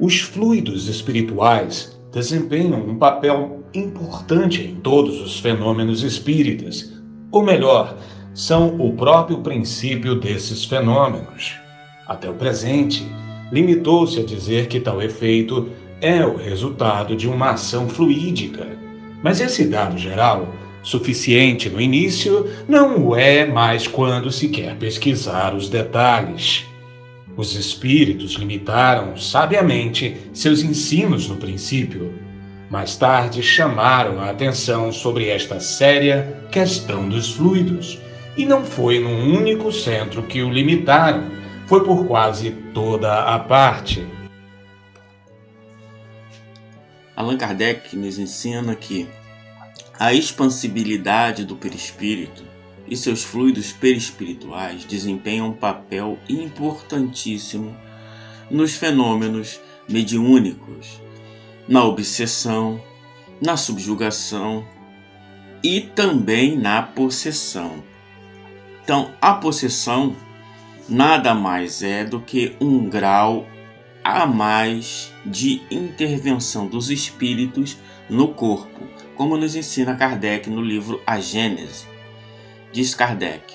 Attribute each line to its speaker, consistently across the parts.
Speaker 1: Os fluidos espirituais desempenham um papel importante em todos os fenômenos espíritas, ou melhor, são o próprio princípio desses fenômenos. Até o presente, limitou-se a dizer que tal efeito é o resultado de uma ação fluídica. Mas esse dado geral, suficiente no início, não o é mais quando se quer pesquisar os detalhes. Os espíritos limitaram sabiamente seus ensinos no princípio. Mais tarde chamaram a atenção sobre esta séria questão dos fluidos, e não foi num único centro que o limitaram, foi por quase toda a parte.
Speaker 2: Allan Kardec nos ensina que a expansibilidade do perispírito e seus fluidos perispirituais desempenham um papel importantíssimo nos fenômenos mediúnicos, na obsessão, na subjugação e também na possessão. Então, a possessão nada mais é do que um grau a mais de intervenção dos espíritos no corpo, como nos ensina Kardec no livro A Gênese. Diz Kardec: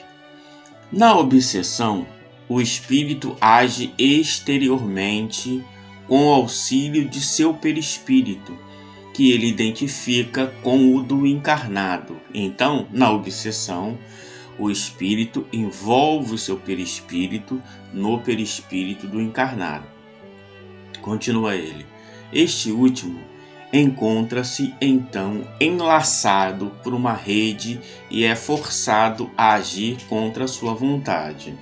Speaker 2: na obsessão, o espírito age exteriormente com o auxílio de seu perispírito, que ele identifica com o do encarnado. Então, na obsessão, o espírito envolve o seu perispírito no perispírito do encarnado. Continua ele: este último encontra-se então enlaçado por uma rede e é forçado a agir contra sua vontade.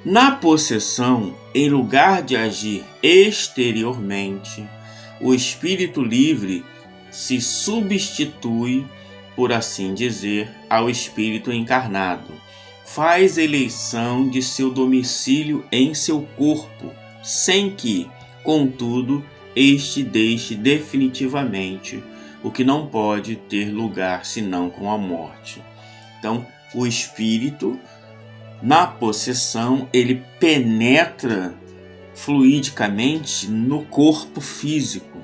Speaker 2: Na possessão, em lugar de agir exteriormente, o espírito livre se substitui, por assim dizer, ao espírito encarnado. Faz eleição de seu domicílio em seu corpo, sem que, contudo, este deixe definitivamente, o que não pode ter lugar senão com a morte. Então, o espírito, na possessão, ele penetra fluidicamente no corpo físico.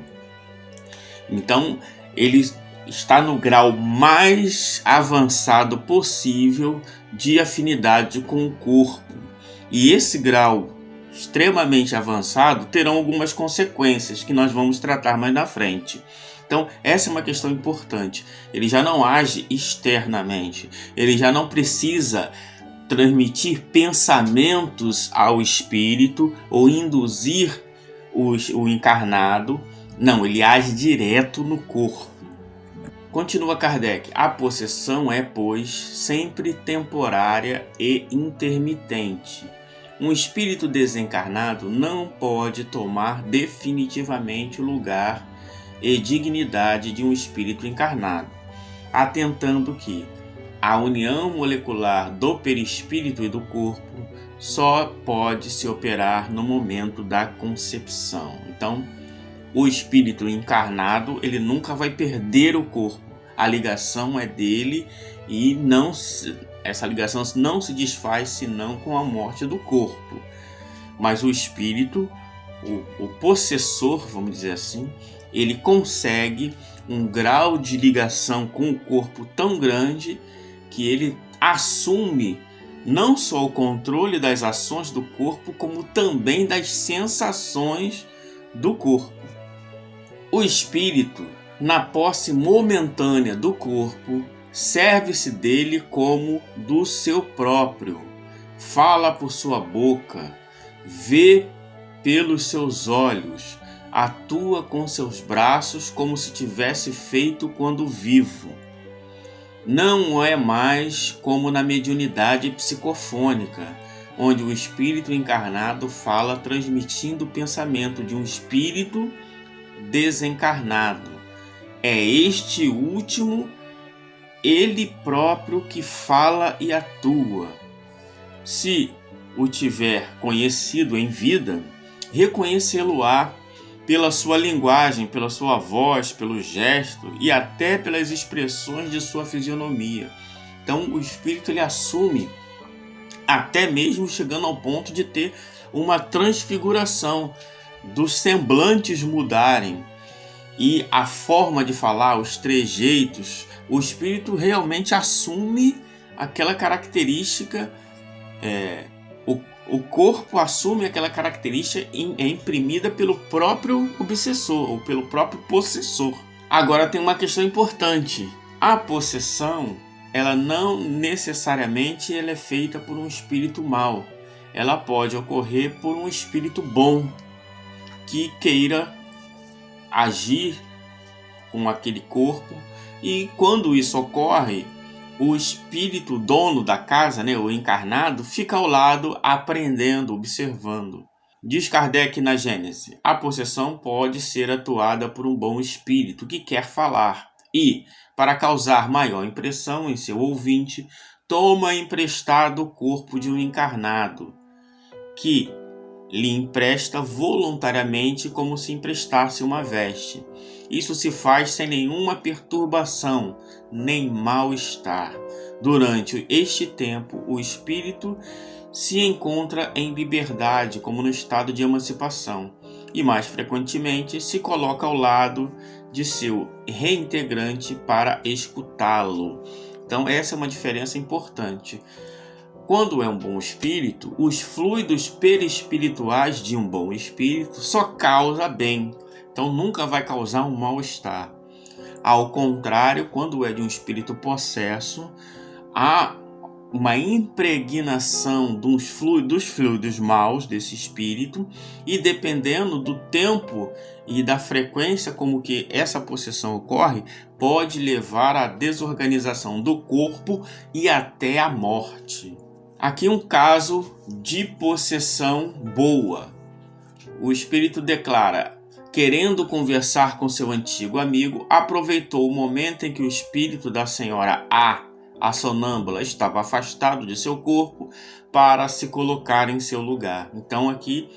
Speaker 2: Então, ele está no grau mais avançado possível de afinidade com o corpo. E esse grau extremamente avançado terão algumas consequências que nós vamos tratar mais na frente. Então, essa é uma questão importante. Ele já não age externamente, ele já não precisa transmitir pensamentos ao espírito ou induzir o encarnado. Não, ele age direto no corpo. Continua Kardec: a possessão é, pois, sempre temporária e intermitente. Um espírito desencarnado não pode tomar definitivamente o lugar e dignidade de um espírito encarnado, atentando que a união molecular do perispírito e do corpo só pode se operar no momento da concepção. Então, o espírito encarnado, ele nunca vai perder o corpo. A ligação é dele e essa ligação não se desfaz senão com a morte do corpo. Mas o espírito, o possessor, vamos dizer assim, ele consegue um grau de ligação com o corpo tão grande que ele assume não só o controle das ações do corpo, como também das sensações do corpo. O espírito, na posse momentânea do corpo, serve-se dele como do seu próprio, fala por sua boca, vê pelos seus olhos, atua com seus braços como se tivesse feito quando vivo. Não é mais como na mediunidade psicofônica, onde o espírito encarnado fala transmitindo o pensamento de um espírito desencarnado. É este último, ele próprio, que fala e atua. Se o tiver conhecido em vida, reconhecê-lo-á pela sua linguagem, pela sua voz, pelo gesto e até pelas expressões de sua fisionomia. Então o espírito ele assume, até mesmo chegando ao ponto de ter uma transfiguração. dos semblantes mudarem e a forma de falar, os trejeitos, o espírito realmente assume aquela característica, o corpo assume aquela característica imprimida pelo próprio obsessor ou pelo próprio possessor. Agora tem uma questão importante. A possessão, ela não necessariamente ela é feita por um espírito mau. Ela pode ocorrer por um espírito bom que queira agir com aquele corpo, e quando isso ocorre, o espírito dono da casa, o encarnado, fica ao lado aprendendo, observando. Diz Kardec na Gênese: a possessão pode ser atuada por um bom espírito que quer falar e, para causar maior impressão em seu ouvinte, toma emprestado o corpo de um encarnado, que lhe empresta voluntariamente como se emprestasse uma veste. Isso se faz sem nenhuma perturbação, nem mal-estar. Durante este tempo, o espírito se encontra em liberdade, como no estado de emancipação, e mais frequentemente se coloca ao lado de seu reintegrante para escutá-lo. Então essa é uma diferença importante. Quando é um bom espírito, os fluidos perispirituais de um bom espírito só causa bem. Então nunca vai causar um mal-estar. Ao contrário, quando é de um espírito possesso, há uma impregnação dos fluidos maus desse espírito, e dependendo do tempo e da frequência como que essa possessão ocorre, pode levar à desorganização do corpo e até à morte. Aqui um caso de possessão boa. O espírito declara: querendo conversar com seu antigo amigo, aproveitou o momento em que o espírito da senhora a sonâmbula, estava afastado de seu corpo para se colocar em seu lugar. Então aqui,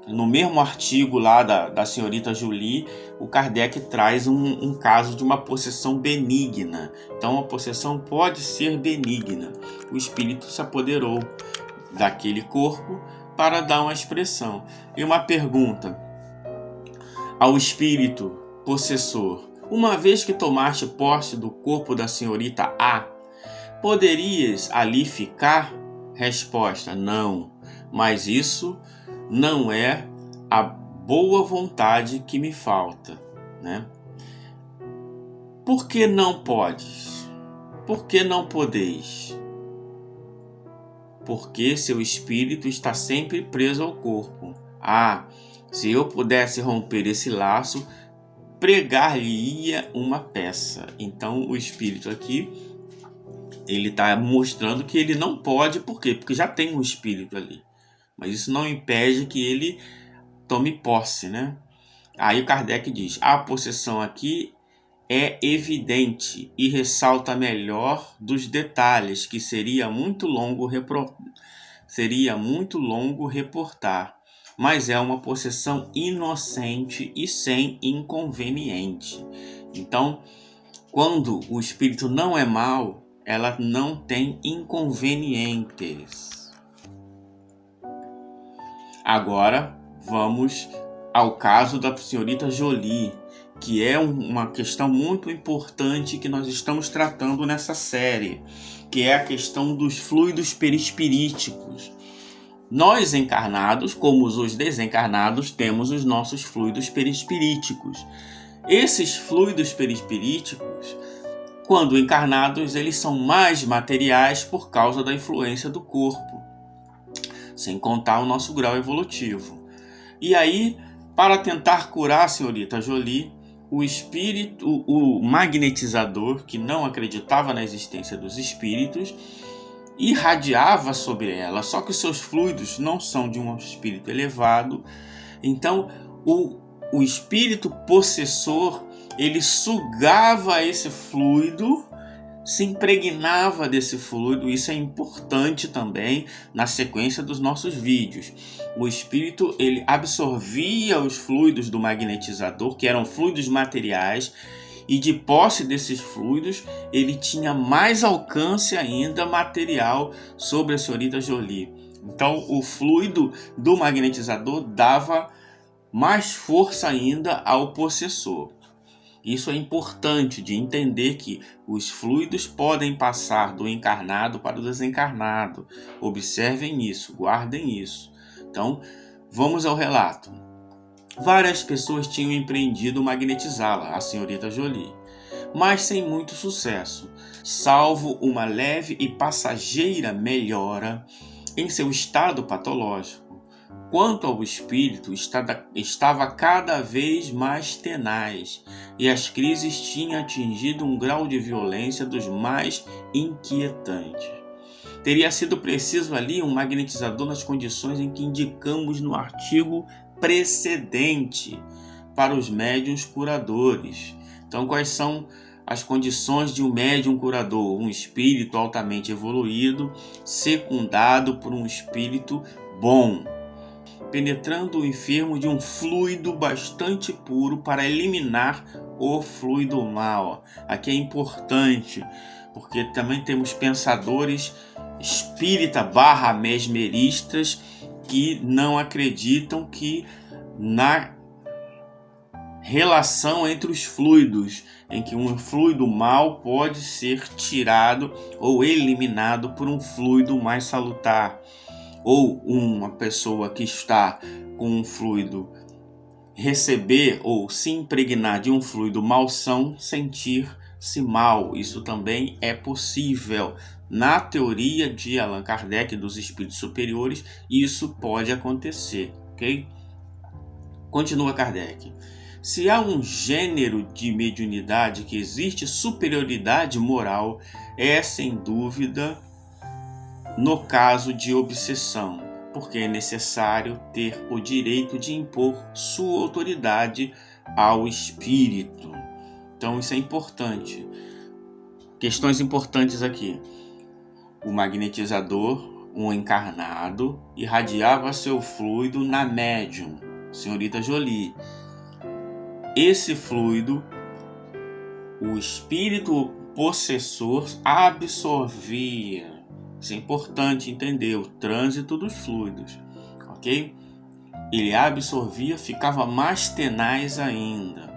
Speaker 2: no mesmo artigo lá da senhorita Jolie, o Kardec traz um caso de uma possessão benigna. Então a possessão pode ser benigna. O espírito se apoderou daquele corpo para dar uma expressão. E uma pergunta ao espírito possessor: uma vez que tomaste posse do corpo da senhorita A, poderias ali ficar? Resposta: não, mas isso não é a boa vontade que me falta, Por que não podes? Por que não podeis? Porque seu espírito está sempre preso ao corpo. Se eu pudesse romper esse laço, pregar-lhe-ia uma peça. Então o espírito aqui, ele está mostrando que ele não pode. Por quê? Porque já tem um espírito ali. Mas isso não impede que ele tome posse, Aí o Kardec diz: a possessão aqui é evidente e ressalta melhor dos detalhes, que seria muito longo reportar. Mas é uma possessão inocente e sem inconveniente. Então, quando o espírito não é mau, ela não tem inconvenientes. Agora, vamos ao caso da senhorita Jolie, que é uma questão muito importante que nós estamos tratando nessa série, que é a questão dos fluidos perispiríticos. Nós encarnados, como os desencarnados, temos os nossos fluidos perispiríticos. Esses fluidos perispiríticos, quando encarnados, eles são mais materiais por causa da influência do corpo, sem contar o nosso grau evolutivo. E aí, para tentar curar a senhorita Jolie, o magnetizador, que não acreditava na existência dos espíritos, irradiava sobre ela, só que seus fluidos não são de um espírito elevado. Então o espírito possessor, ele sugava esse fluido, se impregnava desse fluido. Isso é importante também na sequência dos nossos vídeos. O espírito, ele absorvia os fluidos do magnetizador, que eram fluidos materiais, e de posse desses fluidos, ele tinha mais alcance ainda material sobre a senhorita Jolie. Então, o fluido do magnetizador dava mais força ainda ao possessor. Isso é importante de entender, que os fluidos podem passar do encarnado para o desencarnado. Observem isso, guardem isso. Então, vamos ao relato. Várias pessoas tinham empreendido magnetizá-la, a senhorita Jolie, mas sem muito sucesso, salvo uma leve e passageira melhora em seu estado patológico. Quanto ao espírito, estava cada vez mais tenaz, e as crises tinham atingido um grau de violência dos mais inquietantes. Teria sido preciso ali um magnetizador nas condições em que indicamos no artigo precedente para os médiuns curadores. Então, quais são as condições de um médium curador? Um espírito altamente evoluído, secundado por um espírito bom, penetrando o enfermo de um fluido bastante puro para eliminar o fluido mau. Aqui é importante, porque também temos pensadores espírita / mesmeristas que não acreditam que na relação entre os fluidos, em que um fluido mau pode ser tirado ou eliminado por um fluido mais salutar, ou uma pessoa que está com um fluido receber ou se impregnar de um fluido malsão, sentir-se mal. Isso também é possível. Na teoria de Allan Kardec dos espíritos superiores, isso pode acontecer, ok? Continua Kardec. Se há um gênero de mediunidade que existe superioridade moral, é sem dúvida no caso de obsessão, porque é necessário ter o direito de impor sua autoridade ao espírito. Então isso é importante. Questões importantes aqui. O magnetizador, um encarnado, irradiava seu fluido na médium, senhorita Jolie. Esse fluido, o espírito possessor absorvia. Isso é importante entender, o trânsito dos fluidos, ok? Ele absorvia, ficava mais tenaz ainda.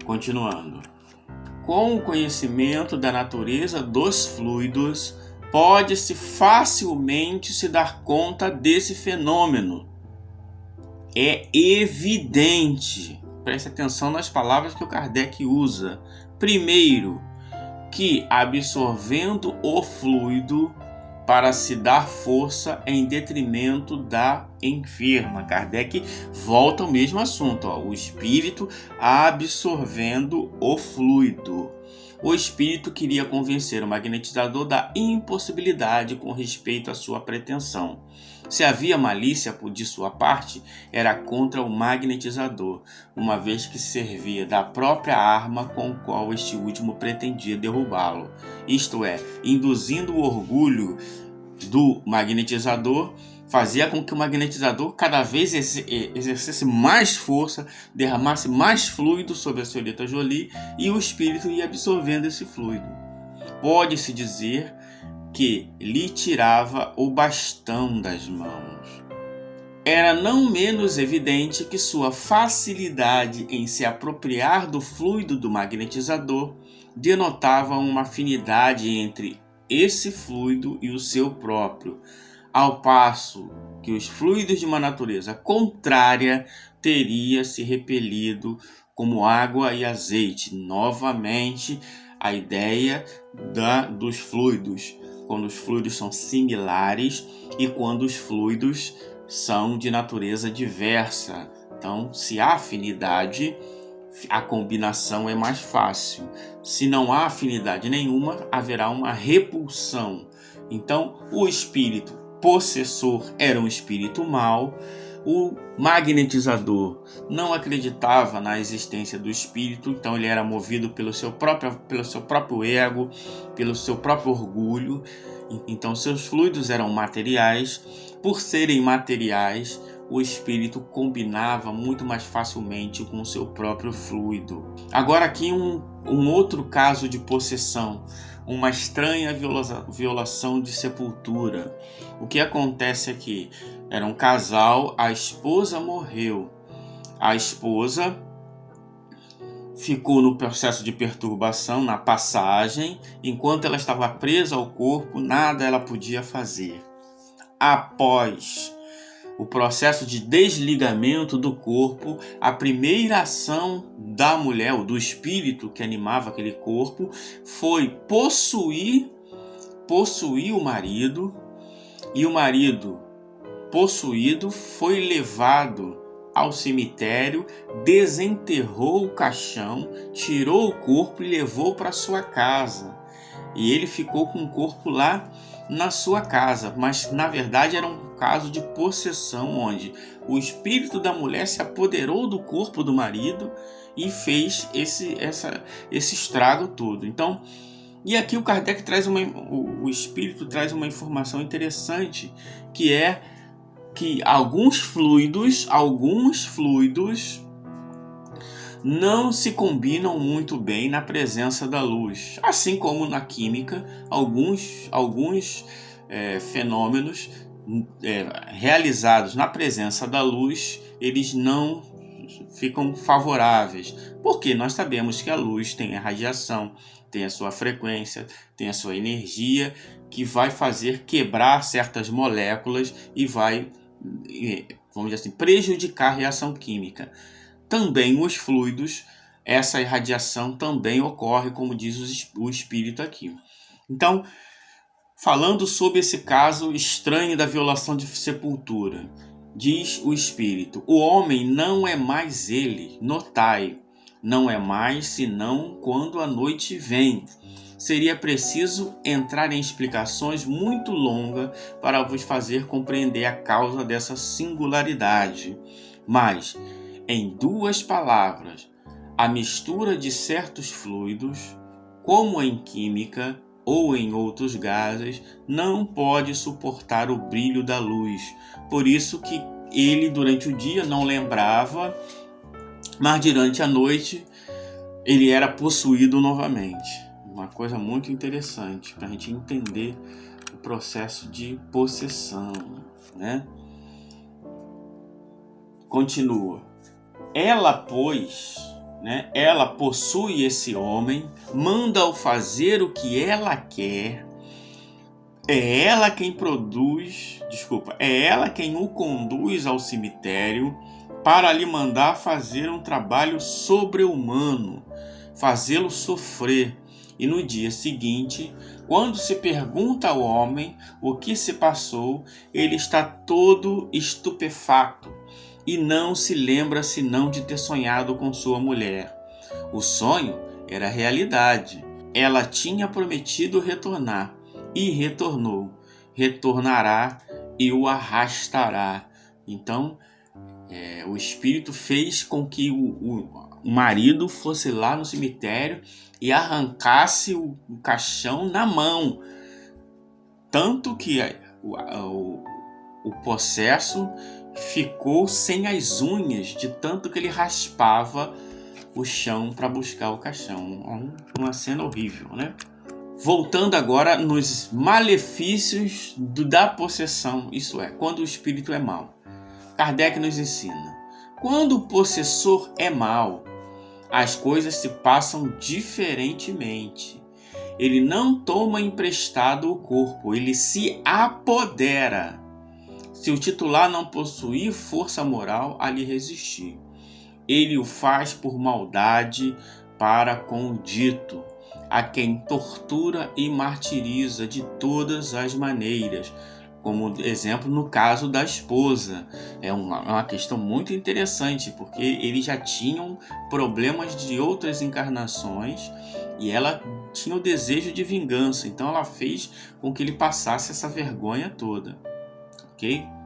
Speaker 2: Continuando. Com o conhecimento da natureza dos fluidos, pode-se facilmente se dar conta desse fenômeno. É evidente, preste atenção nas palavras que o Kardec usa. Primeiro, que absorvendo o fluido para se dar força em detrimento da enferma. Kardec volta ao mesmo assunto, o espírito absorvendo o fluido. O espírito queria convencer o magnetizador da impossibilidade com respeito à sua pretensão. Se havia malícia de sua parte, era contra o magnetizador, uma vez que servia da própria arma com a qual este último pretendia derrubá-lo. Isto é, induzindo o orgulho do magnetizador, fazia com que o magnetizador cada vez exercesse mais força, derramasse mais fluido sobre a senhorita Jolie, e o espírito ia absorvendo esse fluido. Pode-se dizer que lhe tirava o bastão das mãos. Era não menos evidente que sua facilidade em se apropriar do fluido do magnetizador denotava uma afinidade entre esse fluido e o seu próprio, ao passo que os fluidos de uma natureza contrária teria se repelido como água e azeite. Novamente, a ideia dos fluidos, quando os fluidos são similares e quando os fluidos são de natureza diversa. Então, se há afinidade, a combinação é mais fácil. Se não há afinidade nenhuma, haverá uma repulsão. Então, o espírito possessor era um espírito mau. O magnetizador não acreditava na existência do espírito, então ele era movido pelo seu próprio ego, pelo seu próprio orgulho. Então seus fluidos eram materiais. Por serem materiais, o espírito combinava muito mais facilmente com o seu próprio fluido. Agora aqui um outro caso de possessão. uma estranha violação de sepultura. O que acontece aqui? Era um casal, a esposa morreu. A esposa ficou no processo de perturbação, na passagem, enquanto ela estava presa ao corpo, nada ela podia fazer. Após o processo de desligamento do corpo, a primeira ação da mulher, ou do espírito que animava aquele corpo, foi possuir o marido, e o marido possuído foi levado ao cemitério, desenterrou o caixão, tirou o corpo e levou para sua casa. E ele ficou com o corpo lá na sua casa, mas na verdade era um caso de possessão, onde o espírito da mulher se apoderou do corpo do marido e fez esse estrago todo. Então, e aqui o Kardec traz o espírito traz uma informação interessante, que é que alguns fluidos não se combinam muito bem na presença da luz. Assim como na química, alguns fenômenos realizados na presença da luz, eles não ficam favoráveis. Porque nós sabemos que a luz tem a radiação, tem a sua frequência, tem a sua energia, que vai fazer quebrar certas moléculas e vai, vamos dizer assim, prejudicar a reação química. Também os fluidos, essa irradiação também ocorre, como diz o espírito aqui. Então, falando sobre esse caso estranho da violação de sepultura, diz o espírito: o homem não é mais ele, notai, não é mais senão quando a noite vem. Seria preciso entrar em explicações muito longas para vos fazer compreender a causa dessa singularidade. Mas, em duas palavras, a mistura de certos fluidos, como em química ou em outros gases, não pode suportar o brilho da luz. Por isso que ele durante o dia não lembrava, mas durante a noite ele era possuído novamente. Uma coisa muito interessante para a gente entender o processo de possessão, né? Continua. Ela, pois, ela possui esse homem, manda-o fazer o que ela quer, é ela quem o conduz ao cemitério para lhe mandar fazer um trabalho sobre-humano, fazê-lo sofrer. E no dia seguinte, quando se pergunta ao homem o que se passou, ele está todo estupefacto e não se lembra senão de ter sonhado com sua mulher. O sonho era realidade. Ela tinha prometido retornar e retornou. Retornará e o arrastará. Então, o espírito fez com que o marido fosse lá no cemitério e arrancasse o caixão na mão. Tanto que o possesso ficou sem as unhas, de tanto que ele raspava o chão para buscar o caixão. Uma cena horrível, né? Voltando agora nos malefícios da possessão, isso é, quando o espírito é mau. Kardec nos ensina: quando o possessor é mau, as coisas se passam diferentemente. Ele não toma emprestado o corpo, ele se apodera. Se o titular não possuir força moral a lhe resistir, ele o faz por maldade para com o dito, a quem tortura e martiriza de todas as maneiras, como exemplo no caso da esposa. É uma questão muito interessante, porque eles já tinham problemas de outras encarnações e ela tinha o desejo de vingança, então ela fez com que ele passasse essa vergonha toda, ok?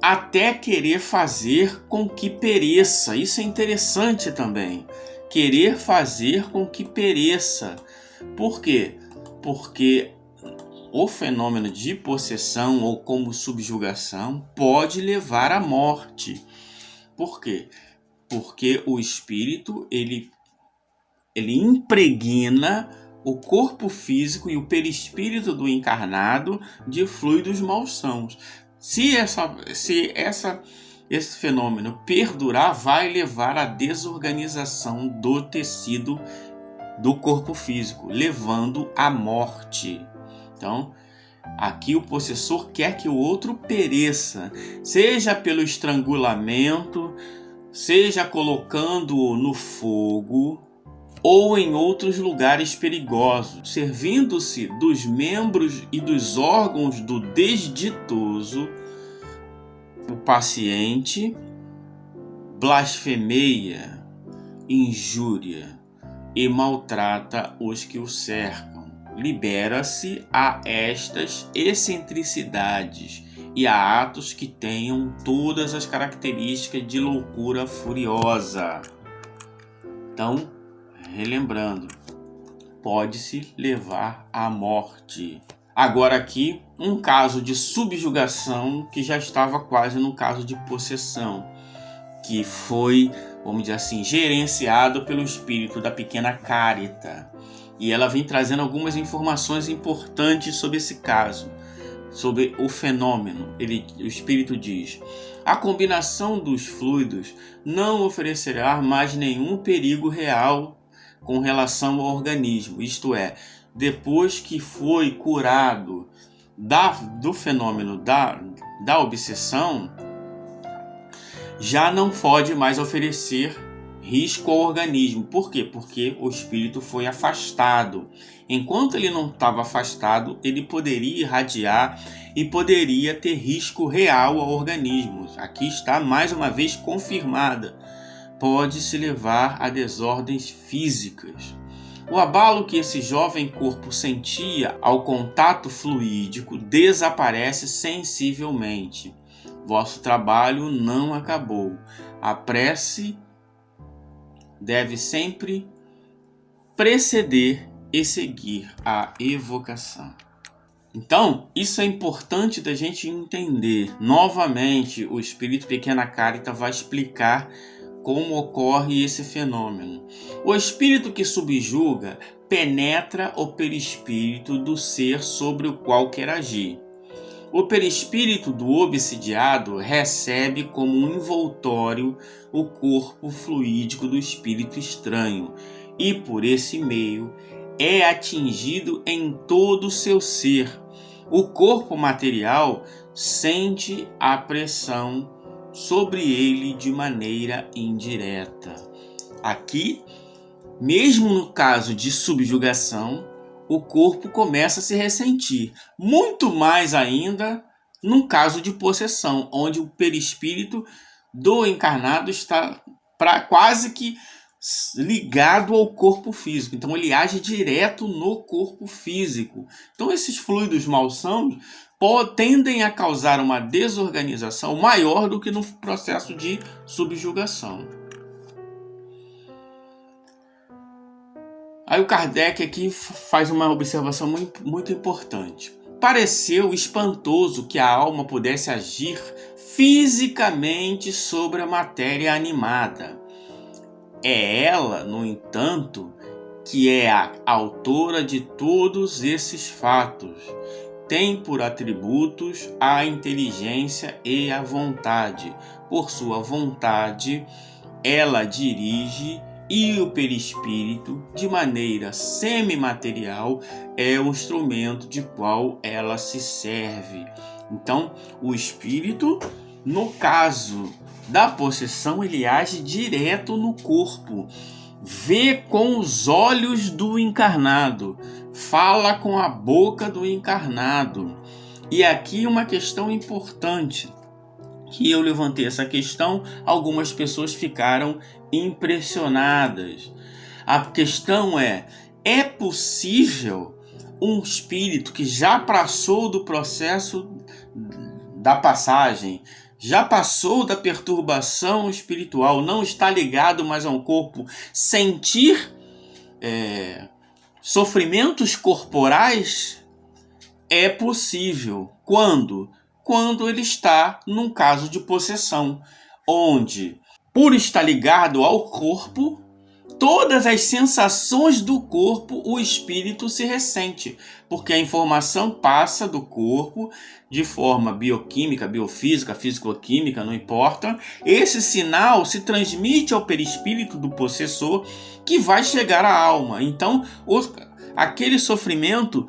Speaker 2: Até querer fazer com que pereça. Isso é interessante também. Querer fazer com que pereça. Por quê? Porque o fenômeno de possessão ou como subjugação pode levar à morte. Por quê? Porque o espírito, ele ele impregna o corpo físico e o perispírito do encarnado de fluidos malsãos. Se esse fenômeno perdurar, vai levar à desorganização do tecido do corpo físico, levando à morte. Então, aqui o possessor quer que o outro pereça, seja pelo estrangulamento, seja colocando-o no fogo ou em outros lugares perigosos, servindo-se dos membros e dos órgãos do desditoso. O paciente blasfemeia, injúria e maltrata os que o cercam. Libera-se a estas excentricidades e a atos que tenham todas as características de loucura furiosa. Então, relembrando, pode-se levar à morte. Agora aqui, um caso de subjugação que já estava quase no caso de possessão, que foi, vamos dizer assim, gerenciado pelo espírito da pequena Carita. E ela vem trazendo algumas informações importantes sobre esse caso, sobre o fenômeno. O espírito diz: a combinação dos fluidos não oferecerá mais nenhum perigo real com relação ao organismo, isto é, depois que foi curado do fenômeno da obsessão, já não pode mais oferecer risco ao organismo. Por quê? Porque o espírito foi afastado. Enquanto ele não estava afastado, ele poderia irradiar e poderia ter risco real ao organismo. Aqui está mais uma vez confirmada. Pode-se levar a desordens físicas. O abalo que esse jovem corpo sentia ao contato fluídico desaparece sensivelmente. Vosso trabalho não acabou. A prece deve sempre preceder e seguir a evocação. Então, isso é importante da gente entender. Novamente, o Espírito Pequena Carita vai explicar como ocorre esse fenômeno. O espírito que subjuga penetra o perispírito do ser sobre o qual quer agir. O perispírito do obsidiado recebe como um envoltório o corpo fluídico do espírito estranho e, por esse meio, é atingido em todo o seu ser. O corpo material sente a pressão sobre ele de maneira indireta. Aqui, mesmo no caso de subjugação, o corpo começa a se ressentir. Muito mais ainda no caso de possessão, onde o perispírito do encarnado está quase que ligado ao corpo físico. Então ele age direto no corpo físico. Então esses fluidos malsãos tendem a causar uma desorganização maior do que no processo de subjugação. Aí o Kardec aqui faz uma observação muito importante. Pareceu espantoso que a alma pudesse agir fisicamente sobre a matéria animada. É ela, no entanto, que é a autora de todos esses fatos. Tem por atributos a inteligência e a vontade. Por sua vontade, ela dirige e o perispírito, de maneira semimaterial, é o instrumento de qual ela se serve. Então, o espírito, no caso da possessão, ele age direto no corpo, vê com os olhos do encarnado, fala com a boca do encarnado. E aqui uma questão importante, que eu levantei essa questão, algumas pessoas ficaram impressionadas. A questão é possível um espírito que já passou do processo da passagem, já passou da perturbação espiritual, não está ligado mais a um corpo, sentir sofrimentos corporais? É possível. Quando? Quando ele está num caso de possessão, onde, por estar ligado ao corpo, todas as sensações do corpo o espírito se ressente, porque a informação passa do corpo de forma bioquímica, biofísica, físico-química, não importa. Esse sinal se transmite ao perispírito do possessor, que vai chegar à alma. Então, aquele sofrimento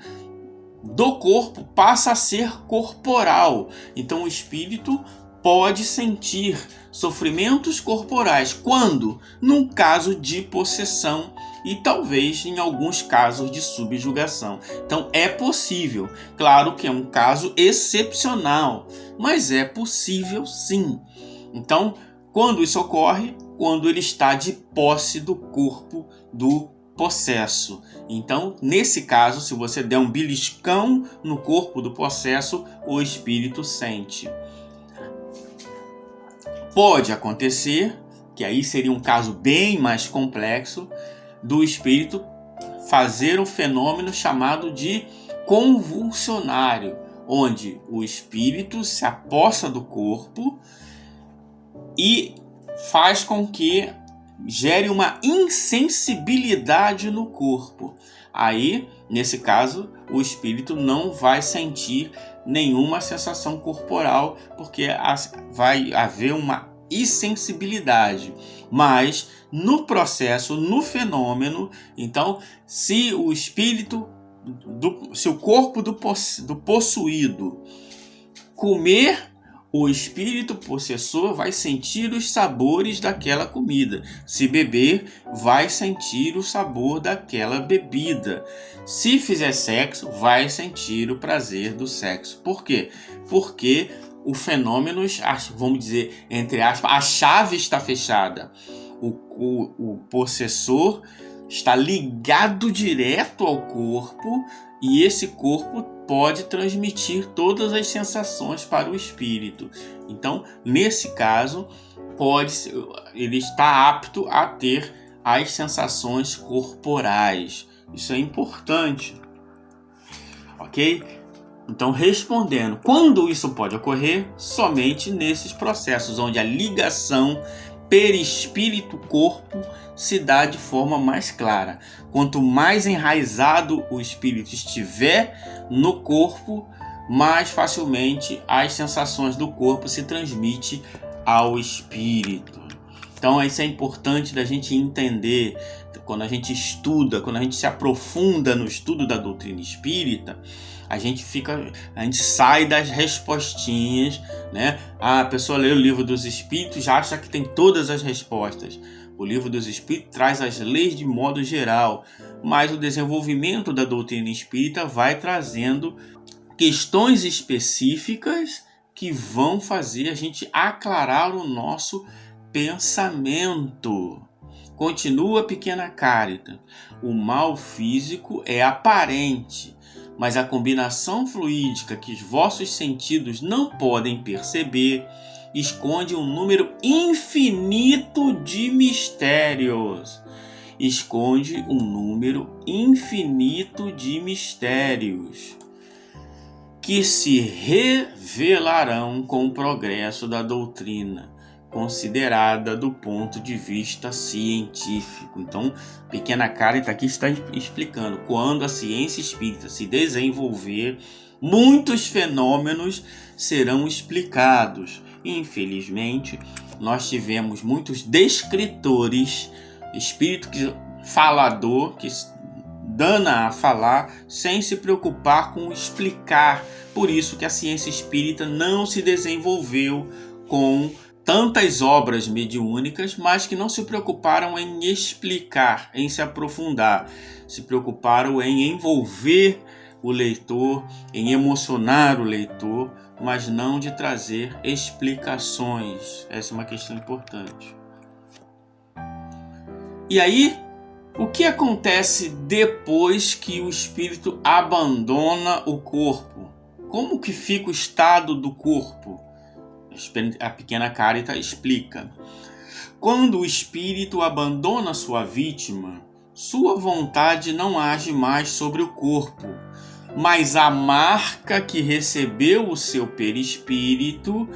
Speaker 2: do corpo passa a ser corporal. Então, o espírito pode sentir sofrimentos corporais. Quando? Num caso de possessão e talvez em alguns casos de subjugação. Então é possível. Claro que é um caso excepcional, mas é possível sim. Então, quando isso ocorre? Quando ele está de posse do corpo do possesso. Então, nesse caso, se você der um beliscão no corpo do possesso, o espírito sente. Pode acontecer, que aí seria um caso bem mais complexo, do espírito fazer um fenômeno chamado de convulsionário, onde o espírito se apossa do corpo e faz com que gere uma insensibilidade no corpo. Aí, nesse caso, o espírito não vai sentir nenhuma sensação corporal, porque vai haver uma insensibilidade. Mas no processo, no fenômeno, então, se o espírito, se o corpo do possuído comer, o espírito possessor vai sentir os sabores daquela comida. Se beber, vai sentir o sabor daquela bebida. Se fizer sexo, vai sentir o prazer do sexo. Por quê? Porque o fenômeno, vamos dizer, entre aspas, a chave está fechada. O possessor está ligado direto ao corpo e esse corpo pode transmitir todas as sensações para o espírito. Então, nesse caso, ele está apto a ter as sensações corporais. Isso é importante, ok? Então, respondendo, quando isso pode ocorrer? Somente nesses processos onde a ligação perispírito-corpo se dá de forma mais clara. Quanto mais enraizado o espírito estiver no corpo, mais facilmente as sensações do corpo se transmitem ao espírito. Então isso é importante da gente entender. Quando a gente estuda, quando a gente se aprofunda no estudo da doutrina espírita, a gente sai das respostinhas, né? A pessoa lê o Livro dos Espíritos, já acha que tem todas as respostas. O Livro dos Espíritos traz as leis de modo geral, mas o desenvolvimento da doutrina espírita vai trazendo questões específicas que vão fazer a gente aclarar o nosso pensamento. Continua, pequena Carita. O mal físico é aparente, mas a combinação fluídica que os vossos sentidos não podem perceber esconde um número infinito de mistérios. Esconde um número infinito de mistérios que se revelarão com o progresso da doutrina, considerada do ponto de vista científico. Então, pequena Carita aqui está explicando, quando a ciência espírita se desenvolver, muitos fenômenos serão explicados. Infelizmente, nós tivemos muitos descritores, espírito falador, que dana a falar sem se preocupar com explicar. Por isso que a ciência espírita não se desenvolveu com tantas obras mediúnicas, mas que não se preocuparam em explicar, em se aprofundar. Se preocuparam em envolver o leitor, em emocionar o leitor, mas não de trazer explicações. Essa é uma questão importante. E aí, o que acontece depois que o espírito abandona o corpo? Como que fica o estado do corpo? A pequena Carita explica. Quando o espírito abandona sua vítima, sua vontade não age mais sobre o corpo, mas a marca que recebeu o seu perispírito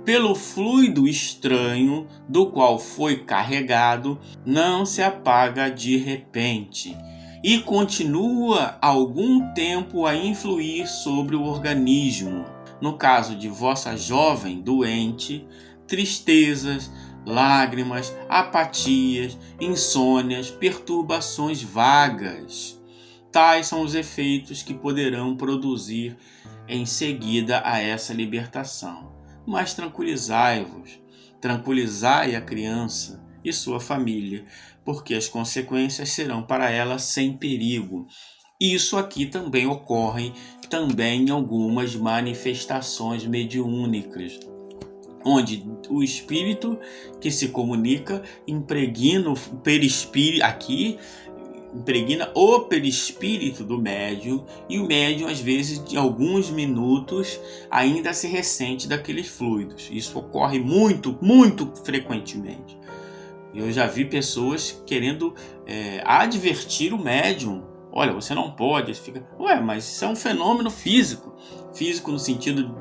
Speaker 2: pelo fluido estranho do qual foi carregado, não se apaga de repente e continua algum tempo a influir sobre o organismo. No caso de vossa jovem doente, tristezas, lágrimas, apatias, insônias, perturbações vagas. Tais são os efeitos que poderão produzir em seguida a essa libertação. Mas tranquilizai-vos, tranquilizai a criança e sua família, porque as consequências serão para ela sem perigo. Isso aqui também ocorre em algumas manifestações mediúnicas, onde o espírito que se comunica impregna o perispírito, aqui impregna o perispírito do médium, e o médium, às vezes, de alguns minutos, ainda se ressente daqueles fluidos. Isso ocorre muito, muito frequentemente. Eu já vi pessoas querendo advertir o médium. Olha, você não pode. Fica, mas isso é um fenômeno físico. Físico no sentido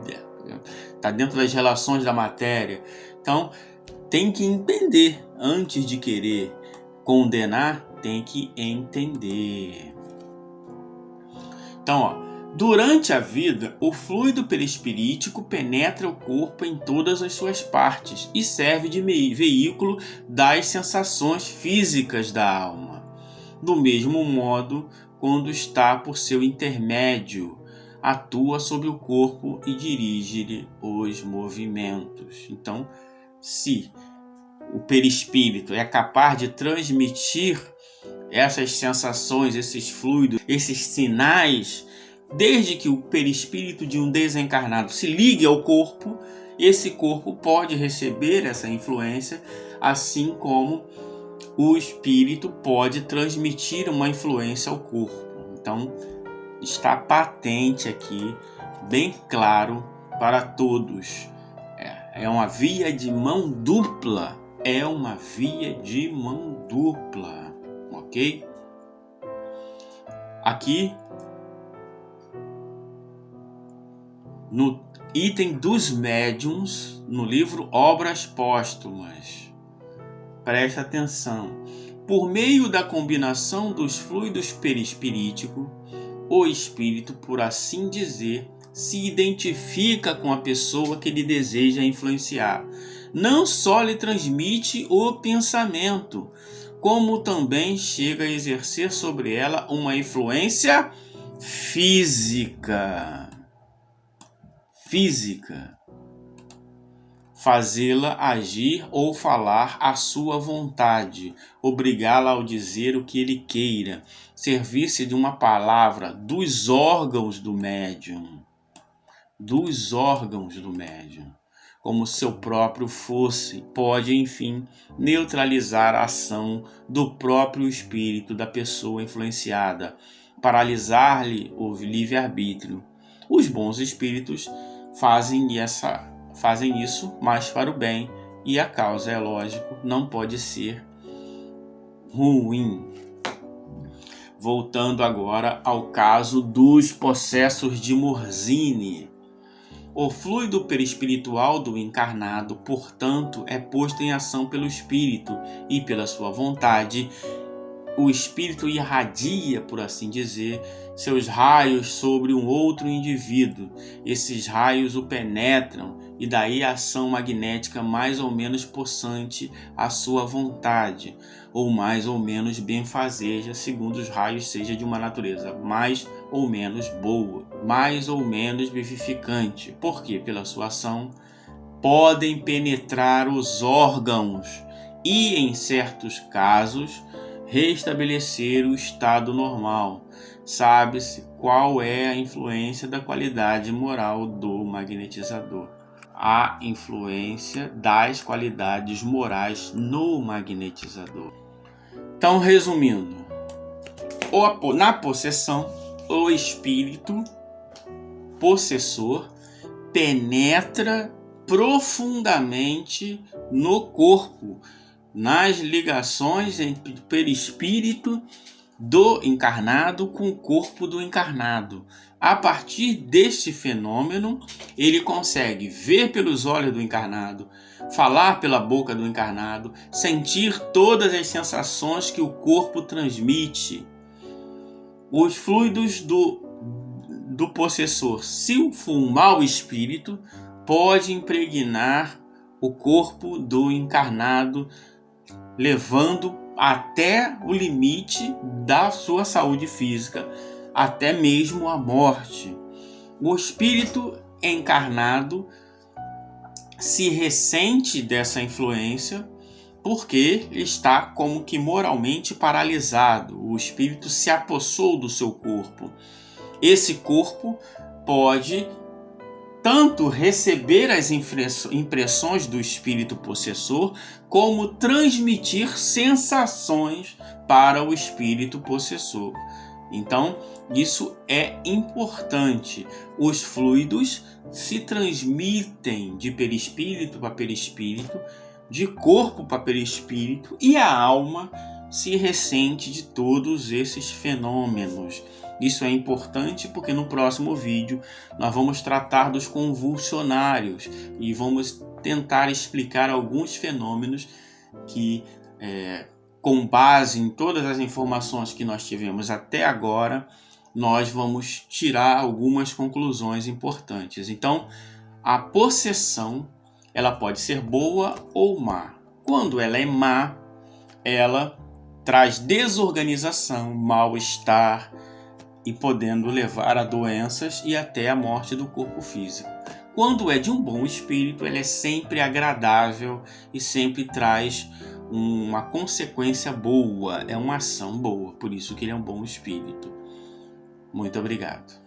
Speaker 2: está dentro das relações da matéria. Então, tem que entender antes de querer condenar, tem que entender. Então, durante a vida, o fluido perispirítico penetra o corpo em todas as suas partes e serve de veículo das sensações físicas da alma. Do mesmo modo, quando está por seu intermédio, atua sobre o corpo e dirige-lhe os movimentos. Então, se o perispírito é capaz de transmitir essas sensações, esses fluidos, esses sinais, desde que o perispírito de um desencarnado se ligue ao corpo, esse corpo pode receber essa influência, assim como o espírito pode transmitir uma influência ao corpo. Então, está patente aqui, bem claro para todos. É uma via de mão dupla. É uma via de mão dupla, ok? Aqui, no item dos médiuns, no livro Obras Póstumas, preste atenção. Por meio da combinação dos fluidos perispiríticos, o espírito, por assim dizer, se identifica com a pessoa que ele deseja influenciar. Não só lhe transmite o pensamento, como também chega a exercer sobre ela uma influência física. Fazê-la agir ou falar à sua vontade, obrigá-la ao dizer o que ele queira, servir-se de uma palavra dos órgãos do médium, como seu próprio fosse, pode, enfim, neutralizar a ação do próprio espírito da pessoa influenciada, paralisar-lhe o livre-arbítrio. Os bons espíritos fazem isso, mas para o bem, e a causa, é lógico, não pode ser ruim. Voltando agora ao caso dos possessos de Morzine. O fluido perispiritual do encarnado, portanto, é posto em ação pelo espírito e pela sua vontade. O espírito irradia, por assim dizer, seus raios sobre um outro indivíduo. Esses raios o penetram e daí a ação magnética mais ou menos possante à sua vontade, ou mais ou menos benfazeja, segundo os raios seja de uma natureza mais ou menos boa, mais ou menos vivificante, porque pela sua ação podem penetrar os órgãos e, em certos casos, restabelecer o estado normal. Sabe-se qual é a influência da qualidade moral do magnetizador. A influência das qualidades morais no magnetizador. Então, resumindo, na possessão, o espírito possessor penetra profundamente no corpo, nas ligações entre o perispírito do encarnado com o corpo do encarnado. A partir deste fenômeno, ele consegue ver pelos olhos do encarnado, falar pela boca do encarnado, sentir todas as sensações que o corpo transmite. Os fluidos do possessor, se for um mau espírito, pode impregnar o corpo do encarnado, levando até o limite da sua saúde física, até mesmo a morte. O espírito encarnado se ressente dessa influência porque está como que moralmente paralisado. O espírito se apossou do seu corpo. Esse corpo pode tanto receber as impressões do espírito possessor, como transmitir sensações para o espírito possessor. Então, isso é importante. Os fluidos se transmitem de perispírito para perispírito, de corpo para perispírito, e a alma se ressente de todos esses fenômenos. Isso é importante porque no próximo vídeo nós vamos tratar dos convulsionários e vamos tentar explicar alguns fenômenos que, com base em todas as informações que nós tivemos até agora, nós vamos tirar algumas conclusões importantes. Então, a possessão, ela pode ser boa ou má. Quando ela é má, ela traz desorganização, mal-estar, e podendo levar a doenças e até a morte do corpo físico. Quando é de um bom espírito, ele é sempre agradável e sempre traz uma consequência boa, é uma ação boa, por isso que ele é um bom espírito. Muito obrigado.